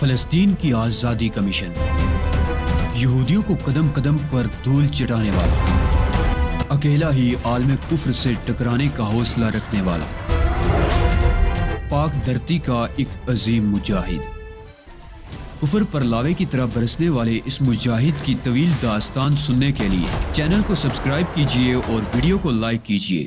فلسطین کی آزادی کا مشن، یہودیوں کو قدم قدم پر دھول چٹانے والا، اکیلا ہی عالم کفر سے ٹکرانے کا حوصلہ رکھنے والا، پاک دھرتی کا ایک عظیم مجاہد، کفر پر لاوے کی طرح برسنے والے اس مجاہد کی طویل داستان سننے کے لیے چینل کو سبسکرائب کیجئے اور ویڈیو کو لائک کیجئے۔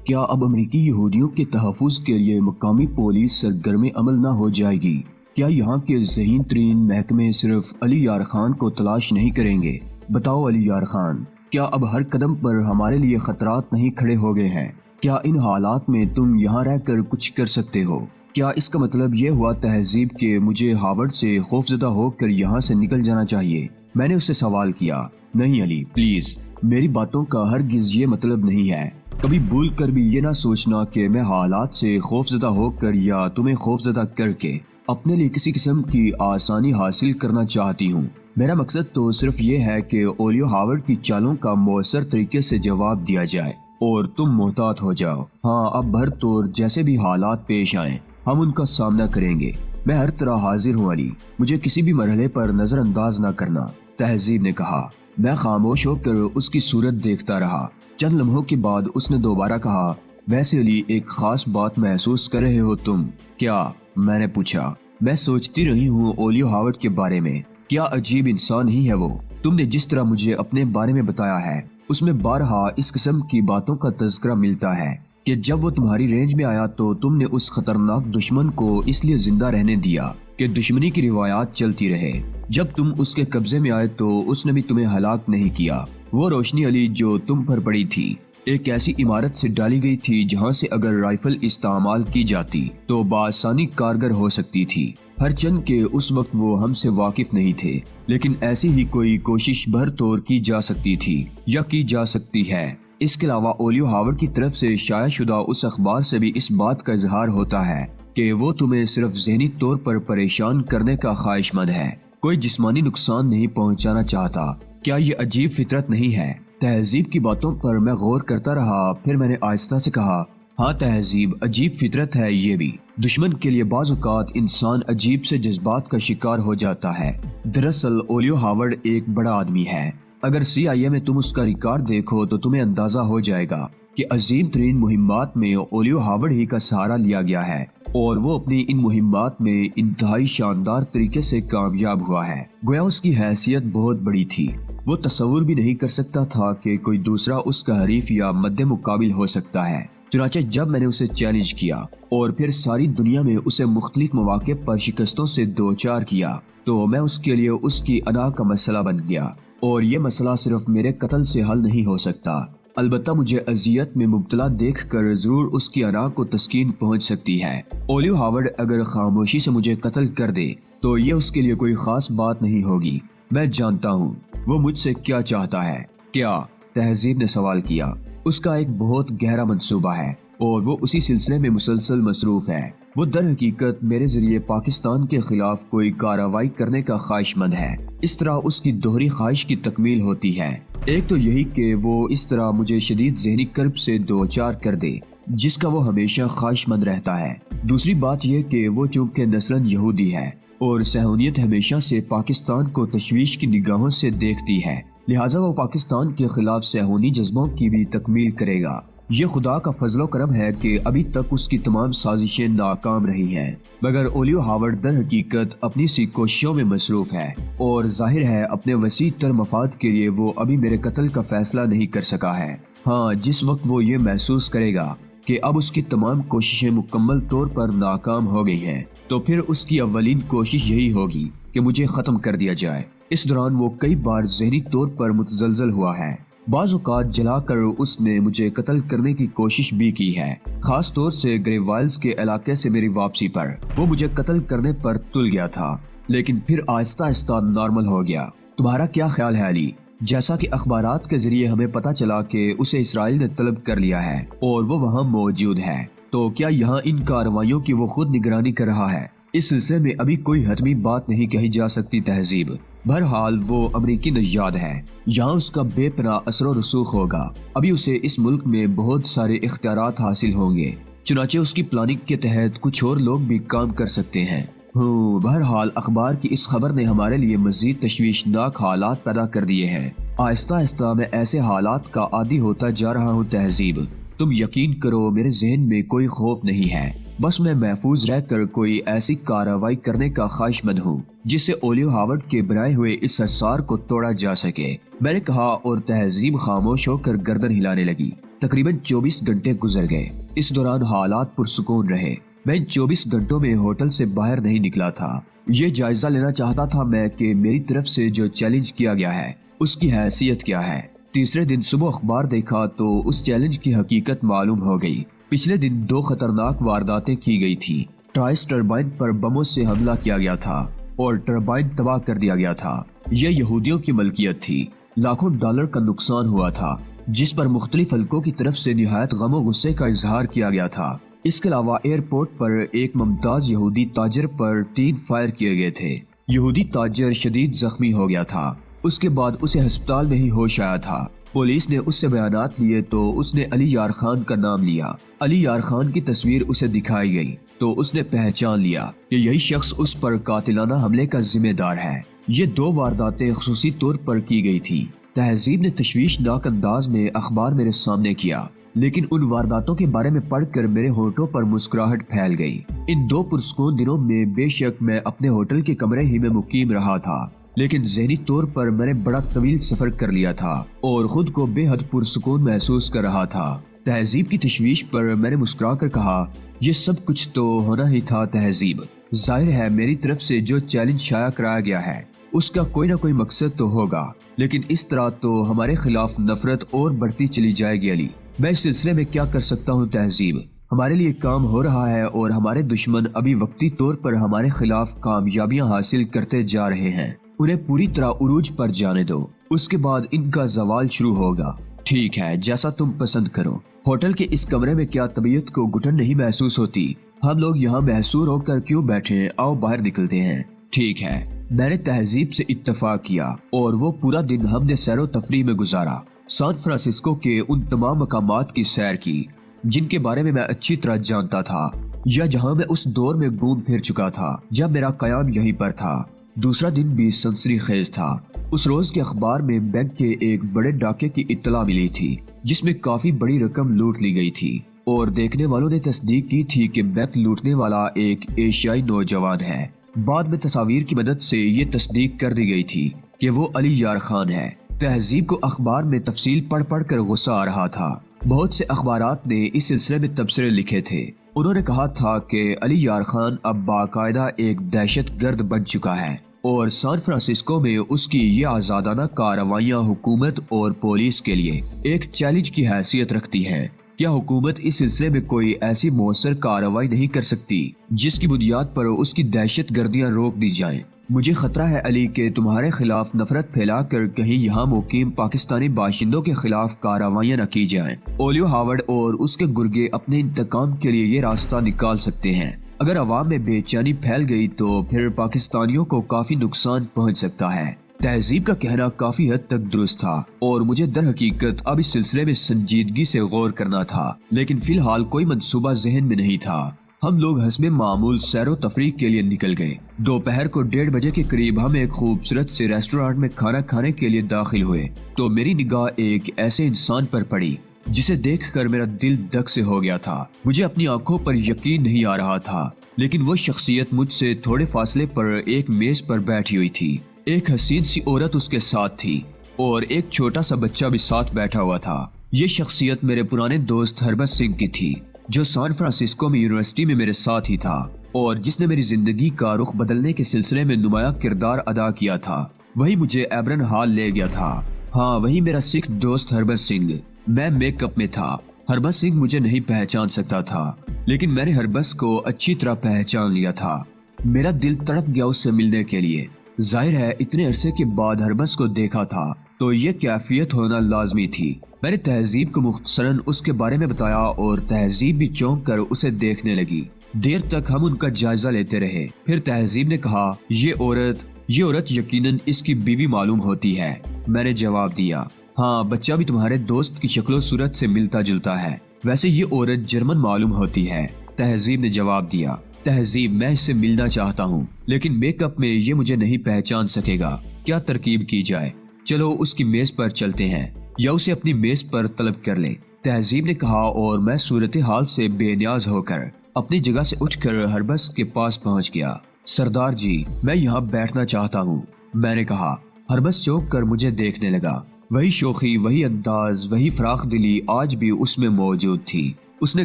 کیا اب امریکی یہودیوں کے تحفظ کے لیے مقامی پولیس سرگرم عمل نہ ہو جائے گی؟ کیا یہاں کے ذہین ترین محکمے صرف علی یار خان کو تلاش نہیں کریں گے؟ بتاؤ علی یار خان، کیا اب ہر قدم پر ہمارے لیے خطرات نہیں کھڑے ہو گئے ہیں؟ کیا ان حالات میں تم یہاں رہ کر کچھ کر سکتے ہو؟ کیا اس کا مطلب یہ ہوا تہذیب کہ مجھے ہارورڈ سے خوفزدہ ہو کر یہاں سے نکل جانا چاہیے؟ میں نے اس سے سوال کیا۔ نہیں علی، پلیز، میری باتوں کا ہرگز یہ مطلب نہیں ہے۔ کبھی بھول کر بھی یہ نہ سوچنا کہ میں حالات سے خوفزدہ ہو کر یا تمہیں خوفزدہ کر کے اپنے لیے کسی قسم کی آسانی حاصل کرنا چاہتی ہوں۔ میرا مقصد تو صرف یہ ہے کہ اولیو ہارورڈ کی چالوں کا مؤثر طریقے سے جواب دیا جائے اور تم محتاط ہو جاؤ۔ ہاں، اب بھر طور جیسے بھی حالات پیش آئیں ہم ان کا سامنا کریں گے۔ میں ہر طرح حاضر ہوں علی، مجھے کسی بھی مرحلے پر نظر انداز نہ کرنا، تہذیب نے کہا۔ میں خاموش ہو کر اس کی صورت دیکھتا رہا۔ چند لمحوں کے بعد اس نے دوبارہ کہا، ویسے علی، ایک خاص بات محسوس کر رہے ہو تم؟ کیا؟ میں نے پوچھا۔ میں سوچتی رہی ہوں اولیو ہارورڈ کے بارے میں۔ کیا عجیب انسان ہی ہے وہ۔ تم نے جس طرح مجھے اپنے بارے میں بتایا ہے اس میں بارہا اس قسم کی باتوں کا تذکرہ ملتا ہے کہ جب وہ تمہاری رینج میں آیا تو تم نے اس خطرناک دشمن کو اس لیے زندہ رہنے دیا کہ دشمنی کی روایات چلتی رہے۔ جب تم اس کے قبضے میں آئے تو اس نے بھی تمہیں ہلاک نہیں کیا۔ وہ روشنی علی جو تم پر پڑی تھی ایک ایسی عمارت سے ڈالی گئی تھی جہاں سے اگر رائفل استعمال کی جاتی تو بآسانی کارگر ہو سکتی تھی۔ ہر چند کے اس وقت وہ ہم سے واقف نہیں تھے، لیکن ایسی ہی کوئی کوشش بھر طور کی جا سکتی تھی یا کی جا سکتی ہے۔ اس کے علاوہ اولیو ہارورڈ کی طرف سے شائع شدہ اس اخبار سے بھی اس بات کا اظہار ہوتا ہے کہ وہ تمہیں صرف ذہنی طور پر پریشان کرنے کا خواہش مند ہے، کوئی جسمانی نقصان نہیں پہنچانا چاہتا۔ کیا یہ عجیب فطرت نہیں ہے؟ تہذیب کی باتوں پر میں غور کرتا رہا، پھر میں نے آہستہ سے کہا، ہاں تہذیب، عجیب فطرت ہے یہ بھی۔ دشمن کے لیے بعض اوقات انسان عجیب سے جذبات کا شکار ہو جاتا ہے۔ دراصل اولیو ہارورڈ ایک بڑا آدمی ہے۔ اگر CIA میں تم اس کا ریکارڈ دیکھو تو تمہیں اندازہ ہو جائے گا کہ عظیم ترین مہمات میں اولیو ہارورڈ ہی کا سہارا لیا گیا ہے، اور وہ اپنی ان مہمات میں انتہائی شاندار طریقے سے کامیاب ہوا ہے۔ گویا اس کی حیثیت بہت بڑی تھی۔ وہ تصور بھی نہیں کر سکتا تھا کہ کوئی دوسرا اس کا حریف یا مد مقابل ہو سکتا ہے۔ چنانچہ جب میں نے اسے چیلنج کیا اور پھر ساری دنیا میں اسے مختلف مواقع پر شکستوں سے دوچار کیا تو میں اس کے لیے اس کی انا کا مسئلہ بن گیا، اور یہ مسئلہ صرف میرے قتل سے حل نہیں ہو سکتا۔ البتہ مجھے اذیت میں مبتلا دیکھ کر ضرور اس کی انا کو تسکین پہنچ سکتی ہے۔ اولیو ہارورڈ اگر خاموشی سے مجھے قتل کر دے تو یہ اس کے لیے کوئی خاص بات نہیں ہوگی۔ میں جانتا ہوں وہ مجھ سے کیا چاہتا ہے۔ کیا؟ تہذیب نے سوال کیا۔ اس کا ایک بہت گہرا منصوبہ ہے اور وہ اسی سلسلے میں مسلسل مصروف ہے۔ وہ در حقیقت میرے ذریعے پاکستان کے خلاف کوئی کارروائی کرنے کا خواہش مند ہے۔ اس طرح اس کی دوہری خواہش کی تکمیل ہوتی ہے۔ ایک تو یہی کہ وہ اس طرح مجھے شدید ذہنی کرب سے دوچار کر دے جس کا وہ ہمیشہ خواہش مند رہتا ہے۔ دوسری بات یہ کہ وہ چونکہ نسلاً یہودی ہے اور صہیونیت ہمیشہ سے پاکستان کو تشویش کی نگاہوں سے دیکھتی ہے، لہٰذا وہ پاکستان کے خلاف صہیونی جذبوں کی بھی تکمیل کرے گا۔ یہ خدا کا فضل و کرم ہے کہ ابھی تک اس کی تمام سازشیں ناکام رہی ہیں، مگر اولیو ہارورڈ در حقیقت اپنی سی کوششوں میں مصروف ہے، اور ظاہر ہے اپنے وسیع تر مفاد کے لیے وہ ابھی میرے قتل کا فیصلہ نہیں کر سکا ہے۔ ہاں، جس وقت وہ یہ محسوس کرے گا کہ اب اس کی تمام کوششیں مکمل طور پر ناکام ہو گئی ہیں تو پھر اس کی اولین کوشش یہی ہوگی کہ مجھے ختم کر دیا جائے۔ اس دوران وہ کئی بار ذہنی طور پر متزلزل ہوا ہے۔ بعض اوقات جلا کر اس نے مجھے قتل کرنے کی کوشش بھی کی ہے، خاص طور سے گریو وائلز کے علاقے سے میری واپسی پر۔ وہ مجھے قتل کرنے پر تل گیا تھا لیکن پھر آہستہ آہستہ نارمل ہو گیا۔ تمہارا کیا خیال ہے علی؟ جیسا کہ اخبارات کے ذریعے ہمیں پتہ چلا کہ اسے اسرائیل نے طلب کر لیا ہے اور وہ وہاں موجود ہے، تو کیا یہاں ان کارروائیوں کی وہ خود نگرانی کر رہا ہے؟ اس سلسلے میں ابھی کوئی حتمی بات نہیں کہی جا سکتی تہذیب۔ بہرحال وہ امریکی نژاد ہے، یہاں اس کا بے پناہ اثر و رسوخ ہوگا۔ ابھی اسے اس ملک میں بہت سارے اختیارات حاصل ہوں گے، चुनाचे उसकी प्लानिंग के तहत कुछ और लोग भी काम कर सकते हैं। बहरहाल अखबार की इस खबर ने हमारे लिए मजीद तशवीशनाक हालात पैदा कर दिए हैं। आहिस्ता आहिस्ता मैं ऐसे हालात का आदी होता जा रहा हूँ। तहजीब, तुम यकीन करो मेरे जहन में कोई खौफ नहीं है, बस मैं महफूज रहकर कोई ऐसी कार्रवाई करने का ख्वाहिशमंद हूँ जिससे ओलियो हावर्ड के बनाए हुए इस हिसार को तोड़ा जा सके, मैंने कहा और तहजीब खामोश होकर गर्दन हिलाने लगी। तकरीबन 24 घंटे गुजर गए। इस दौरान हालात पुरसुकून रहे। मैं इन 24 घंटों में होटल से बाहर नहीं निकला था। ये जायजा लेना चाहता था मैं कि मेरी तरफ से जो चैलेंज किया गया है उसकी हैसियत क्या है। तीसरे दिन सुबह अखबार देखा तो उस चैलेंज की हकीकत मालूम हो गई। पिछले दिन 2 खतरनाक वारदातें की गई थी। ट्राइस टरबाइन पर बमों से हमला किया गया था और टरबाइन तबाह कर दिया गया था। यह यहूदियों की मलकियत थी। लाखों डॉलर का नुकसान हुआ था जिस पर मुख्तलिफ हल्कों की तरफ से निहायत गम और गुस्से का इजहार किया गया था। इसके अलावा एयरपोर्ट पर एक मुमताज यहूदी ताजर पर 3 फायर किए गए थे। यहूदी ताजर शदीद जख्मी हो गया था। उसके बाद उसे अस्पताल में ही होश आया था। पुलिस ने उससे बयानात लिए तो उसने अली यार खान का नाम लिया। अली यार खान की तस्वीर उसे दिखाई गई तो उसने पहचान लिया कि यही शख्स उस पर कातिलाना हमले का जिम्मेदार है। ये 2 वारदातें खुसूसी तौर पर की गई थी। तहजीब ने तशवीशनाक अंदाज में अखबार मेरे सामने किया, लेकिन उन वारदातों के बारे में पढ़कर मेरे होठों पर मुस्कुराहट फैल गई। इन 2 पुरसकून दिनों में बेशक मैं अपने होटल के कमरे ही में मुकीम रहा था, लेकिन ज़हनी तौर पर मैंने बड़ा तवील सफर कर लिया था और खुद को बेहद पुरसकून महसूस कर रहा था। तहजीब की तशवीश पर मैंने मुस्कुरा कर कहा, ये सब कुछ तो होना ही था तहजीब। जाहिर है मेरी तरफ से जो चैलेंज शाया कराया गया है उसका कोई ना कोई मकसद तो होगा, लेकिन इस तरह तो हमारे खिलाफ नफरत और बढ़ती चली जाएगी। अली, मैं इस सिलसिले में क्या कर सकता हूँ तहजीब? हमारे लिए काम हो रहा है और हमारे दुश्मन अभी वक्ती तौर पर हमारे खिलाफ कामयाबियां हासिल करते जा रहे हैं। उन्हें पूरी तरह उरूज पर जाने दो, उसके बाद इनका जवाल शुरू होगा। ठीक है, जैसा तुम पसंद करो। होटल के इस कमरे में क्या तबीयत को घुटन नहीं महसूस होती? हम लोग यहाँ महसूर होकर क्यों बैठे? आओ बाहर निकलते हैं। ठीक है, मैंने तहजीब से इत्तफाक किया और वो पूरा दिन हमने सैरो तफरीह में गुजारा। सैन फ्रांसिस्को के उन तमाम मकामात की सैर की जिनके बारे में मैं अच्छी तरह जानता था या जहां मैं उस दौर में घूम फिर चुका था जब मेरा कयाम यहीं पर था। दूसरा दिन भी सनसनीखेज था। उस रोज के अखबार में बैंक के एक बड़े डाके की इत्तला मिली थी जिसमें काफी बड़ी रकम लूट ली गई थी और देखने वालों ने तस्दीक की थी कि बैंक लूटने वाला एक एशियाई नौजवान है। बाद में तस्वीर की मदद से ये तस्दीक कर दी गई थी कि वो अली यार खान है। तहजीब को अखबार में तफसील पढ़ पढ़ कर गुस्सा आ रहा था। बहुत से अखबारात ने इस सिलसिले में तबसरे लिखे थे। उन्होंने कहा था कि अली यार खान अब बाकायदा एक दहशतगर्द बन चुका है और सैन फ्रांसिस्को में उसकी ये आजादाना कार्रवाइयां हुकूमत और पुलिस के लिए एक चैलेंज की हैसियत रखती हैं। क्या हुकूमत इस सिलसिले में कोई ऐसी मौसर कार्रवाई नहीं कर सकती जिसकी बुनियाद पर उसकी दहशत गर्दियाँ रोक दी जाएं? मुझे खतरा है अली के तुम्हारे खिलाफ नफरत फैलाकर कहीं यहाँ मुकीम पाकिस्तानी बाशिंदों के खिलाफ कार्रवाइयाँ न की जाएं। ओलियो हावर्ड और उसके गुर्गे अपने इंतकाम के लिए ये रास्ता निकाल सकते हैं। अगर अवाम में बेचैनी फैल गई तो फिर पाकिस्तानियों को काफी नुकसान पहुँच सकता है। तहजीब का कहना काफी हद तक दुरुस्त था और मुझे दर हकीकत अब इस सिलसिले में संजीदगी से गौर करना था, लेकिन फिलहाल कोई मंसूबा जहन में नहीं था। हम लोग हस्बे मामूल सैरो तफरीह के लिए निकल गए। दोपहर को 1:30 बजे के करीब हम एक खूबसूरत से रेस्टोरेंट में खाना खाने के लिए दाखिल हुए तो मेरी निगाह एक ऐसे इंसान पर पड़ी जिसे देखकर मेरा दिल धक से हो गया था। मुझे अपनी आंखों पर यकीन नहीं आ रहा था, लेकिन वो शख्सियत मुझसे थोड़े फासले पर एक मेज पर बैठी हुई थी। एक हसीन सी औरत उसके साथ थी और एक छोटा सा बच्चा भी साथ बैठा हुआ था। ये शख्सियत मेरे पुराने दोस्त हरबत सिंह की थी जो सैन फ्रांसिस्को में यूनिवर्सिटी में मेरे साथ ही था और जिसने मेरी जिंदगी का रुख बदलने के सिलसिले में नुमाया किरदार अदा किया था। वही मुझे एब्रन हॉल ले गया था। हाँ, वही मेरा सिख दोस्त हरबत सिंह। मैं मेकअप में था। हरबत सिंह मुझे नहीं पहचान सकता था, लेकिन मैंने हरबत को अच्छी तरह पहचान लिया था। मेरा दिल तड़प गया उससे मिलने के लिए। जाहिर है इतने अरसे के बाद हरबत को देखा था तो ये कैफियत होना लाजमी थी। मैंने तहजीब को मुख्तसरन उसके बारे में बताया और तहजीब भी चौंक कर उसे देखने लगी। देर तक हम उनका जायजा लेते रहे। फिर तहजीब ने कहा, ये औरत यकीनन इसकी बीवी मालूम होती है। मैंने जवाब दिया, हाँ, बच्चा भी तुम्हारे दोस्त की शक्लो सूरत से मिलता जुलता है। वैसे ये औरत जर्मन मालूम होती है। तहजीब ने जवाब दिया। तहजीब, मैं इससे मिलना चाहता हूँ, लेकिन मेकअप में ये मुझे नहीं पहचान सकेगा। क्या तरकीब की जाए? चलो उसकी मेज पर चलते हैं, या उसे अपनी मेज पर तलब कर ले, तहजीब ने कहा। और मैं सूरत हाल से बेनियाज होकर अपनी जगह से उठकर हरबस के पास पहुंच गया। सरदार जी, मैं यहाँ बैठना चाहता हूँ, मैंने कहा। हरबस चौंक कर मुझे देखने लगा। वही शोखी, वही अंदाज, वही फराख दिली आज भी उसमें मौजूद थी। उसने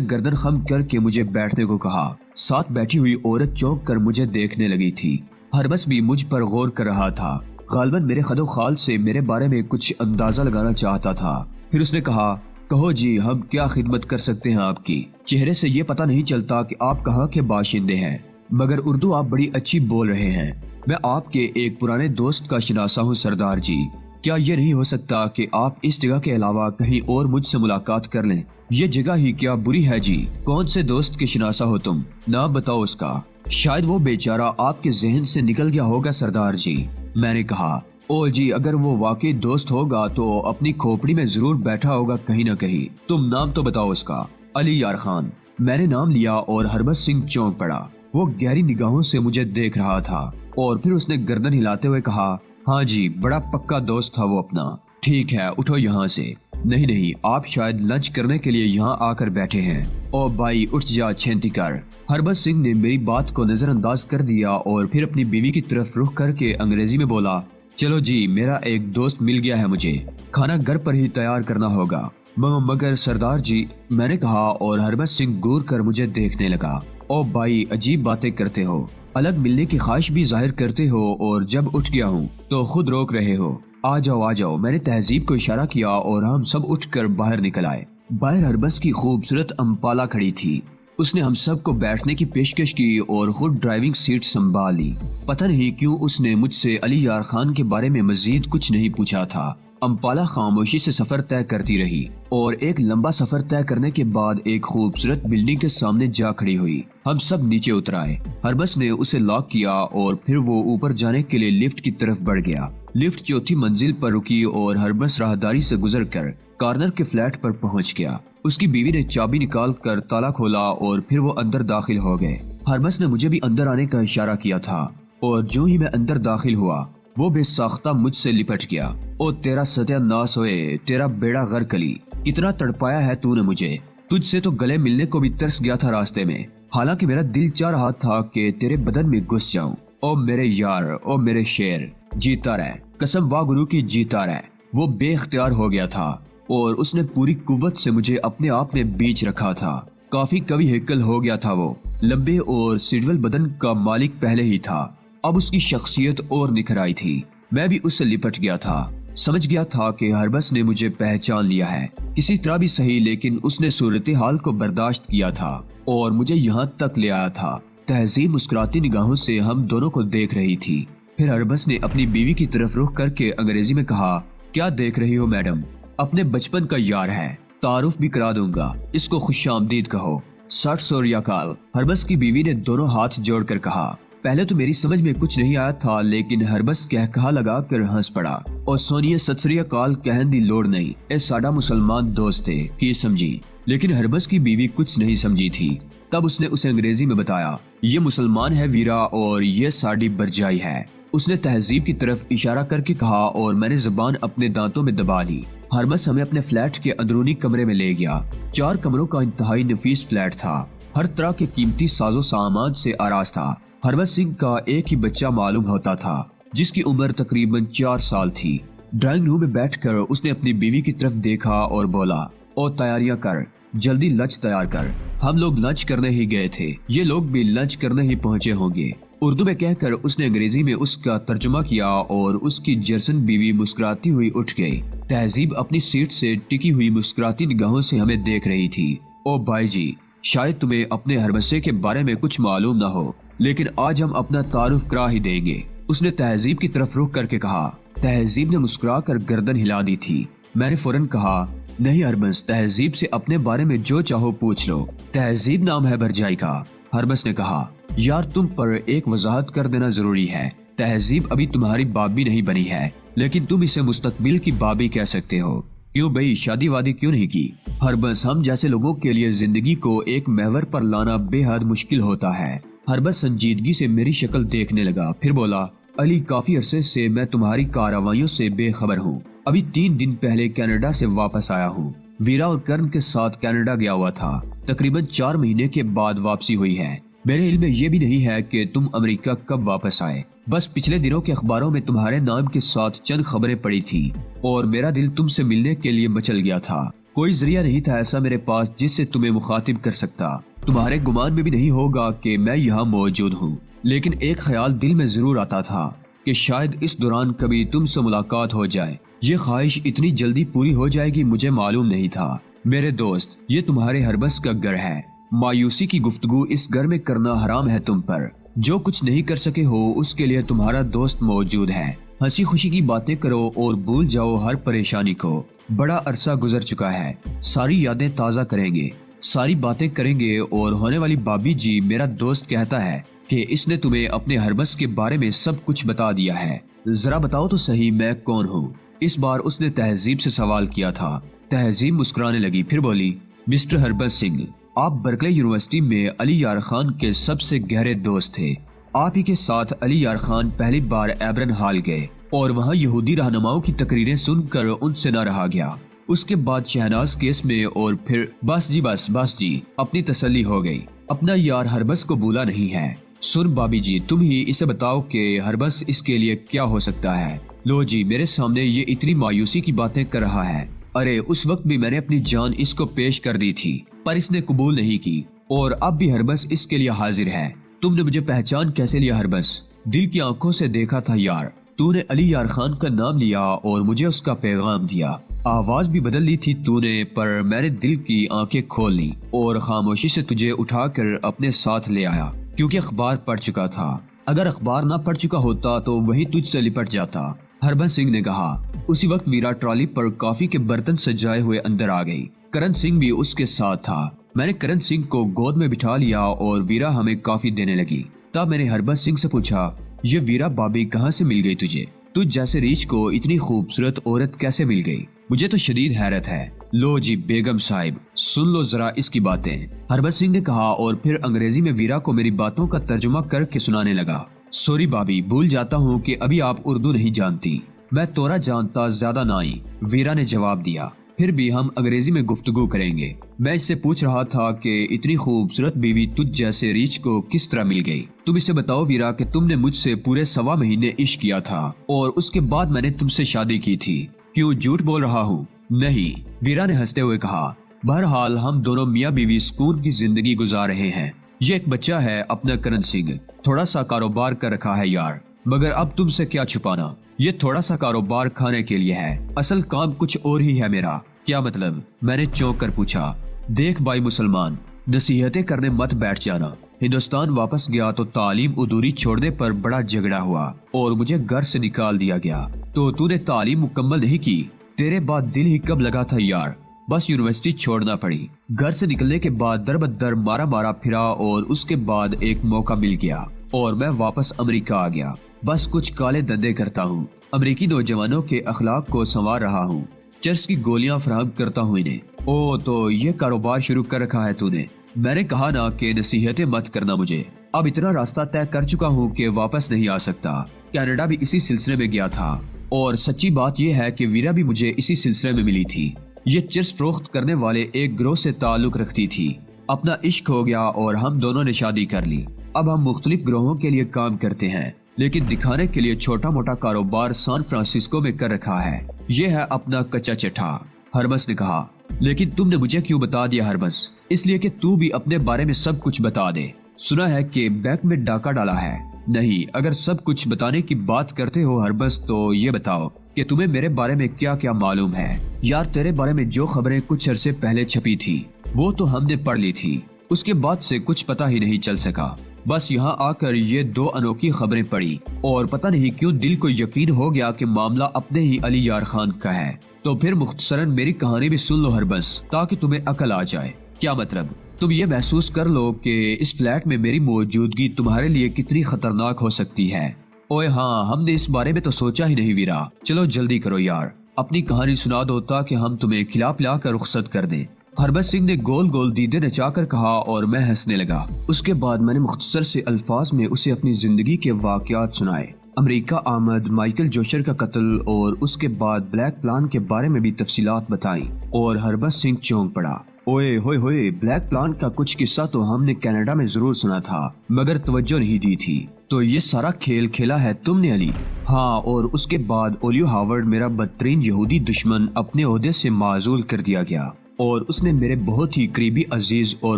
गर्दन खम करके मुझे बैठने को कहा। साथ बैठी हुई औरत चौंक कर मुझे देखने लगी थी। हरबस भी मुझ पर गौर कर रहा था। गालिबन मेरे खदो खाल से मेरे बारे में कुछ अंदाजा लगाना चाहता था। फिर उसने कहा, कहो जी, हम क्या खिदमत कर सकते हैं आपकी? चेहरे से ये पता नहीं चलता कि आप कहाँ के बाशिंदे हैं, मगर उर्दू आप बड़ी अच्छी बोल रहे हैं। मैं आपके एक पुराने दोस्त का शनासा हूँ सरदार जी। क्या ये नहीं हो सकता कि आप इस जगह के अलावा कहीं और मुझसे मुलाकात कर लें? ये जगह ही क्या बुरी है जी? कौन से दोस्त के शनासा हो तुम? नाम बताओ उसका। शायद वो बेचारा आपके जहन से निकल गया होगा सरदार जी, मैंने कहा। ओ जी, अगर वो वाकई दोस्त होगा तो अपनी खोपड़ी में जरूर बैठा होगा कहीं न कहीं। तुम नाम तो बताओ उसका। अली यार खान। मैंने नाम लिया और हरबस सिंह चौंक पड़ा। वो गहरी निगाहों से मुझे देख रहा था और फिर उसने गर्दन हिलाते हुए कहा, हाँ जी, बड़ा पक्का दोस्त था वो अपना। ठीक है, उठो यहाँ से। नहीं नहीं, आप शायद लंच करने के लिए यहाँ आकर बैठे हैं। ओ भाई, उठ जा, छेंती कर। हरबस सिंह ने मेरी बात को नजरअंदाज कर दिया और फिर अपनी बीवी की तरफ रुख करके अंग्रेजी में बोला, चलो जी, मेरा एक दोस्त मिल गया है मुझे। खाना घर पर ही तैयार करना होगा। मगर सरदार जी, मैंने कहा और हरबस सिंह घूर कर मुझे देखने लगा। ओ भाई, अजीब बातें करते हो, अलग मिलने की ख्वाहिश भी जाहिर करते हो और जब उठ गया हूँ तो खुद रोक रहे हो। आ जाओ आ जाओ। मैंने तहजीब को इशारा किया और हम सब उठकर बाहर निकल आए। बाहर हरबस की खूबसूरत अम्पाला खड़ी थी। उसने हम सब को बैठने की पेशकश की और खुद ड्राइविंग सीट संभाल ली। पता नहीं क्यों उसने मुझसे अली यार खान के बारे में मजीद कुछ नहीं पूछा था। अम्पाला खामोशी से सफर तय करती रही और एक लंबा सफर तय करने के बाद एक खूबसूरत बिल्डिंग के सामने जा खड़ी हुई। हम सब नीचे उतर आए। हरबस ने उसे लॉक किया और फिर वो ऊपर जाने के लिए लिफ्ट की तरफ बढ़ गया। लिफ्ट चौथी मंजिल पर रुकी और हरबस राहदारी से गुजरकर कॉर्नर के फ्लैट पर पहुंच गया। उसकी बीवी ने चाबी निकाल कर ताला खोला और फिर वो अंदर दाखिल हो गए। हरबस ने मुझे भी अंदर आने का इशारा किया था और जो ही मैं अंदर दाखिल हुआ वो बेसाख्ता मुझसे लिपट गया। ओ तेरा सत्यानाश होए, तेरा बेड़ा गर्क अली, कितना तड़पाया है तूने मुझे। तुझसे तो गले मिलने को भी तरस गया था रास्ते में, हालांकि मेरा दिल चाह रहा था कि तेरे बदन में घुस जाऊं। ओ मेरे यार, ओ मेरे शेर, जीता रहे, कसम वाह गुरु की जीता रहे। वो बेख्तियार हो गया था और उसने पूरी कुव्वत से मुझे अपने आप में बीच रखा था। काफी कवि हेकल हो गया था वो। लंबे और सिडवल बदन का मालिक पहले ही था, अब उसकी शख्सियत और निखर आई थी। मैं भी उससे लिपट गया था। समझ गया था कि हरबस ने मुझे पहचान लिया है, किसी तरह भी सही, लेकिन उसने सूरत हाल को बर्दाश्त किया था और मुझे यहाँ तक ले आया था। तहजीब मुस्कुराती निगाहों से हम दोनों को देख रही थी। फिर हरबस ने अपनी बीवी की तरफ रुख करके अंग्रेजी में कहा, क्या देख रही हो मैडम? अपने बचपन का यार है, तारुफ भी करा दूंगा, इसको खुशामदीद कहो। 60 रियाकाल, हरबस की बीवी ने दोनों हाथ जोड़कर कहा। पहले तो मेरी समझ में कुछ नहीं आया था, लेकिन हरबस कहा लगा कर हंस पड़ा और सोनिया सत श्री अकाल कहन दी लोड़ नहीं, ए साडा मुसलमान दोस्त थे की समझी। लेकिन हरबस की बीवी कुछ नहीं समझी थी। तब उसने उसे अंग्रेजी में बताया, ये मुसलमान है वीरा और ये साडी बरजाई है। उसने तहजीब की तरफ इशारा करके कहा और मैंने जुबान अपने दांतों में दबा ली। हरबस हमें अपने फ्लैट के अंदरूनी कमरे में ले गया। 4 कमरों का इंतहाई नफीस फ्लैट था, हर तरह के कीमती साजो सामान से आराज था। हरबस सिंह का एक ही बच्चा मालूम होता था जिसकी उम्र तकरीबन 4 साल थी। ड्राइंग रूम में बैठकर उसने अपनी बीवी की तरफ देखा और बोला, ओ तैयारियां कर, जल्दी लंच तैयार कर। हम लोग लंच करने ही गए थे, ये लोग भी लंच करने ही पहुंचे होंगे। उर्दू में कहकर उसने अंग्रेजी में उसका तर्जुमा किया और उसकी जरसन बीवी मुस्कुराती हुई उठ गई। तहजीब अपनी सीट से टिकी हुई मुस्कुराती निगाहों से हमें देख रही थी। ओ भाई जी, शायद तुम्हें अपने हरबसे के बारे में कुछ मालूम ना हो, लेकिन आज हम अपना तारुफ करा ही देंगे, उसने तहजीब की तरफ रुख करके कहा। तहजीब ने मुस्कुरा कर गर्दन हिला दी थी। मैंने फौरन कहा, नहीं हरबस, तहजीब से अपने बारे में जो चाहो पूछ लो। तहजीब नाम है बरजाई का। हरबस ने कहा, यार तुम पर एक वजाहत कर देना जरूरी है। तहजीब अभी तुम्हारी बाबी नहीं बनी है, लेकिन तुम इसे मुस्तकबिल की बाबी कह सकते हो, क्यों भाई, शादी वादी क्यों नहीं की? हरबस, हम जैसे लोगों के लिए जिंदगी को एक महवर पर लाना बेहद मुश्किल होता है। हरबस संजीदगी से मेरी शक्ल देखने लगा, फिर बोला, अली काफी अरसे से मैं तुम्हारी कार्रवाइयों से बेखबर हूँ। अभी 3 दिन पहले कनाडा से वापस आया हूँ। वीरा और कर्ण के साथ कनाडा गया हुआ था। तकरीबन 4 महीने के बाद वापसी हुई है। मेरे इल्म में ये भी नहीं है कि तुम अमेरिका कब वापस आए। बस पिछले दिनों के अखबारों में तुम्हारे नाम के साथ चंद खबरें पड़ी थी और मेरा दिल तुमसे मिलने के लिए मचल गया था। कोई जरिया नहीं था ऐसा मेरे पास जिससे तुम्हें मुखातिब कर सकता। तुम्हारे गुमान में भी नहीं होगा कि मैं यहाँ मौजूद हूँ, लेकिन एक ख्याल दिल में जरूर आता था कि शायद इस दौरान कभी तुमसे मुलाकात हो जाए। ये ख्वाहिश इतनी जल्दी पूरी हो जाएगी मुझे मालूम नहीं था। मेरे दोस्त, ये तुम्हारे हरबस का घर है। मायूसी की गुफ्तगू इस घर में करना हराम है तुम पर। जो कुछ नहीं कर सके हो उसके लिए तुम्हारा दोस्त मौजूद है। हंसी खुशी की बातें करो और भूल जाओ हर परेशानी को। बड़ा अरसा गुजर चुका है, सारी यादें ताज़ा करेंगे, सारी बातें करेंगे। और होने वाली भाभी जी, मेरा दोस्त कहता है कि इसने तुम्हें अपने हरबस के बारे में सब कुछ बता दिया है। जरा बताओ तो सही मैं कौन हूँ? इस बार उसने तहजीब से सवाल किया था। तहजीब मुस्कुराने लगी, फिर बोली, मिस्टर हरबस सिंह, आप बर्कले यूनिवर्सिटी में अली यार खान के सबसे गहरे दोस्त थे। आप ही के साथ अली यार खान पहली बार एब्रन हॉल गए और वहाँ यहूदी रहनुमाओं की तकरीरें सुनकर उनसे न रहा गया। उसके बाद शहनाज केस में और फिर बस जी अपनी तसल्ली हो गई। अपना यार हरबस को भूला नहीं है। सुन भाभी जी, तुम ही इसे बताओ कि हरबस इसके लिए क्या हो सकता है। लो जी, मेरे सामने ये इतनी मायूसी की बातें कर रहा है। अरे उस वक्त भी मैंने अपनी जान इसको पेश कर दी थी पर इसने कबूल नहीं की और अब भी हरबस इसके लिए हाजिर है। तुमने मुझे पहचान कैसे लिया हरबस? दिल की आंखों से देखा था यार। तूने अली यार खान का नाम लिया और मुझे उसका पैगाम दिया। आवाज भी बदल ली थी तूने, पर मैंने दिल की आंखें खोल ली और खामोशी से तुझे उठाकर अपने साथ ले आया क्योंकि अखबार पढ़ चुका था। अगर अखबार ना पढ़ चुका होता तो वही तुझसे लिपट जाता। हरबंस सिंह ने कहा। उसी वक्त वीरा ट्रॉली पर कॉफी के बर्तन सजाए हुए अंदर आ गई। करण सिंह भी उसके साथ था। मैंने करण सिंह को गोद में बिठा लिया और वीरा हमें कॉफी देने लगी। तब मैंने हरबंस सिंह से पूछा, ये वीरा भाभी कहाँ से मिल गई तुझे? तुझ जैसे रीछ को इतनी खूबसूरत औरत कैसे मिल गई? मुझे तो शदीद हैरत है। लो जी बेगम साहिब, सुन लो जरा इसकी बातें, हरबंस सिंह ने कहा और फिर अंग्रेजी में वीरा को मेरी बातों का तर्जुमा करके सुनाने लगा। सॉरी भाभी, भूल जाता हूँ कि अभी आप उर्दू नहीं जानती। मैं तोरा जानता ज्यादा नाई, वीरा ने जवाब दिया। फिर भी हम अंग्रेजी में गुफ्तगू करेंगे। मैं इससे पूछ रहा था कि इतनी खूबसूरत बीवी तुझ जैसे रीछ को किस तरह मिल गई। तुम इसे बताओ वीरा कि तुमने मुझसे पूरे 1.25 महीने इश्क किया था और उसके बाद मैंने तुमसे शादी की थी। क्यों झूठ बोल रहा हूँ? नहीं, वीरा ने हंसते हुए कहा। बहरहाल हम दोनों मियाँ बीवी सुकून की जिंदगी गुजार रहे हैं। ये एक बच्चा है अपना करण सिंह, थोड़ा सा कारोबार कर रखा है यार, मगर अब तुमसे क्या छुपाना। ये थोड़ा सा कारोबार खाने के लिए है, असल काम कुछ और ही है मेरा। क्या मतलब? मैंने चौंक कर पूछा। देख भाई मुसलमान, नसीहतें करने मत बैठ जाना। हिंदुस्तान वापस गया तो तालीम अधूरी छोड़ने पर बड़ा झगड़ा हुआ और मुझे घर से निकाल दिया गया। तो तूने तालीम मुकम्मल नहीं की? तेरे बाद दिल ही कब लगा था यार, बस यूनिवर्सिटी छोड़ना पड़ी। घर से निकलने के बाद दर बदर मारा मारा फिरा और उसके बाद एक मौका मिल गया और मैं वापस अमेरिका आ गया। बस कुछ काले धंधे करता हूँ, अमेरिकी नौजवानों के अखलाक को संवार रहा हूँ, चर्च की गोलियां फराहम करता हूँ इन्हें। ओ तो ये कारोबार शुरू कर रखा है तूने? मैंने कहा ना कि नसीहतें मत करना मुझे। अब इतना रास्ता तय कर चुका हूँ कि वापस नहीं आ सकता। कनाडा भी इसी सिलसिले में गया था और सच्ची बात यह है कि वीरा भी मुझे इसी सिलसिले में मिली थी। ये चर्च फरोख्त करने वाले एक गिरोह से ताल्लुक रखती थी। अपना इश्क हो गया और हम दोनों ने शादी कर ली। अब हम मुख्तलिफ गिरोहों के लिए काम करते हैं, लेकिन दिखाने के लिए छोटा मोटा कारोबार सैन फ्रांसिस्को में कर रखा है। ये है अपना कच्चा चिट्ठा। हरबंस ने कहा। लेकिन तुमने मुझे क्यों बता दिया हरबंस? इसलिए कि तू भी अपने बारे में सब कुछ बता दे। सुना है कि बैंक में डाका डाला है। नहीं, अगर सब कुछ बताने की बात करते हो हरबंस तो ये बताओ कि तुम्हें मेरे बारे में क्या क्या मालूम है। यार तेरे बारे में जो खबरें कुछ अरसे पहले छपी थी वो तो हमने पढ़ ली थी, उसके बाद से कुछ पता ही नहीं चल सका। बस यहाँ आकर ये 2 अनोखी खबरें पड़ी और पता नहीं क्यों दिल को यकीन हो गया कि मामला अपने ही अली यार खान का है। तो फिर मुख्तसरन मेरी कहानी भी सुन लो हरबंस, ताकि तुम्हें अकल आ जाए। क्या मतलब? तुम ये महसूस कर लो कि इस फ्लैट में मेरी मौजूदगी तुम्हारे लिए कितनी खतरनाक हो सकती है। ओए हाँ, हमने इस बारे में तो सोचा ही नहीं वीरा। चलो जल्दी करो यार, اپنی کہانی سنا دو تاکہ ہم تمہیں کھلا پلا کر رخصت کر دیں۔ ہربس سنگھ نے گول گول دیدے نچا کر کہا اور میں ہنسنے لگا۔ اس کے بعد میں نے مختصر سے الفاظ میں اسے اپنی زندگی کے واقعات سنائے، امریکہ آمد، مائیکل جوشر کا قتل اور اس کے بعد بلیک پلان کے بارے میں بھی تفصیلات بتائیں، اور ہربس سنگھ چونک پڑا۔ اوئے ہوئے ہوئے، بلیک پلان کا کچھ قصہ تو ہم نے کینیڈا میں ضرور سنا تھا مگر توجہ نہیں دی تھی۔ تو یہ سارا کھیل کھیلا ہے تم نے علی؟ ہاں، اور اس کے بعد اولیو ہاورڈ میرا بدترین یہودی دشمن اپنے عہدے سے معزول کر دیا گیا اور اس نے میرے بہت ہی قریبی عزیز اور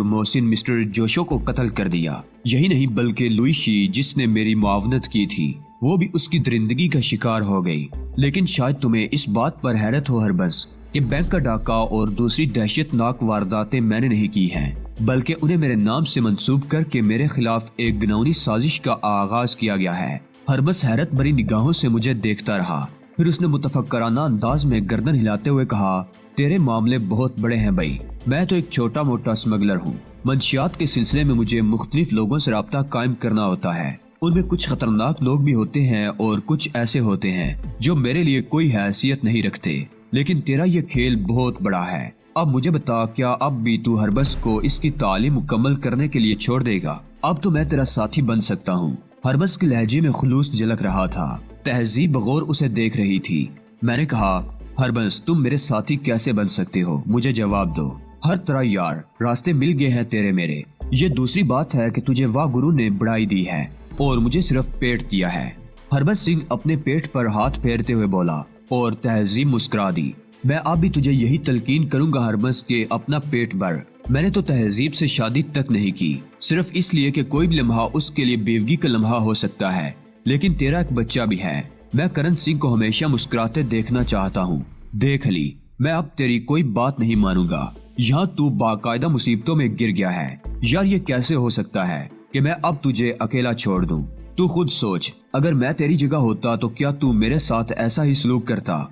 محسن مسٹر جوشو کو قتل کر دیا۔ یہی نہیں بلکہ لوئی شی جس نے میری معاونت کی تھی وہ بھی اس کی درندگی کا شکار ہو گئی۔ لیکن شاید تمہیں اس بات پر حیرت ہو ہربس کہ بینک کا ڈاکہ اور دوسری دہشت ناک وارداتیں میں نے نہیں کی ہیں، بلکہ انہیں میرے نام سے منسوب کر کے میرے خلاف ایک گناؤنی سازش کا آغاز کیا گیا ہے۔ ہربس حیرت بھری نگاہوں سے مجھے دیکھتا رہا، پھر اس نے متفکرانہ انداز میں گردن ہلاتے ہوئے کہا، تیرے معاملے بہت بڑے ہیں بھائی، میں تو ایک چھوٹا موٹا اسمگلر ہوں۔ منشیات کے سلسلے میں مجھے مختلف لوگوں سے رابطہ قائم کرنا ہوتا ہے، ان میں کچھ خطرناک لوگ بھی ہوتے ہیں اور کچھ ایسے ہوتے ہیں جو میرے لیے کوئی حیثیت نہیں رکھتے، لیکن تیرا یہ کھیل بہت بڑا ہے۔ اب مجھے بتا، کیا اب بھی تو ہربس کو اس کی تعلیم مکمل کرنے کے لیے چھوڑ دے گا؟ اب تو میں تیرا ساتھی بن سکتا ہوں۔ ہربس کے لہجے میں خلوص جھلک رہا تھا، تہذیب بغور اسے دیکھ رہی تھی۔ میں نے کہا، ہربس تم میرے ساتھی کیسے بن سکتے ہو؟ مجھے جواب دو۔ ہر طرح یار، راستے مل گئے ہیں تیرے میرے۔ یہ دوسری بات ہے کہ تجھے واہ گرو نے بڑائی دی ہے اور مجھے صرف پیٹ دیا ہے۔ ہربس سنگھ اپنے پیٹ پر ہاتھ پھیرتے ہوئے بولا اور تہذیب مسکرا دی۔ میں اب بھی تجھے یہی تلقین کروں گا ہربس کہ اپنا پیٹ بھر۔ میں نے تو تہذیب سے شادی تک نہیں کی، صرف اس لیے کہ کوئی بھی لمحہ اس کے لیے بیوگی کا لمحہ ہو سکتا ہے، لیکن تیرا ایک بچہ بھی ہے۔ میں کرن سنگھ کو ہمیشہ مسکراتے دیکھنا چاہتا ہوں۔ دیکھ علی، میں اب تیری کوئی بات نہیں مانوں گا۔ یہاں تو باقاعدہ مصیبتوں میں گر گیا ہے۔ یار یہ کیسے ہو سکتا ہے کہ میں اب تجھے اکیلا چھوڑ دوں؟ تو خود سوچ، اگر میں تیری جگہ ہوتا تو کیا تو میرے ساتھ ایسا ہی سلوک کرتا؟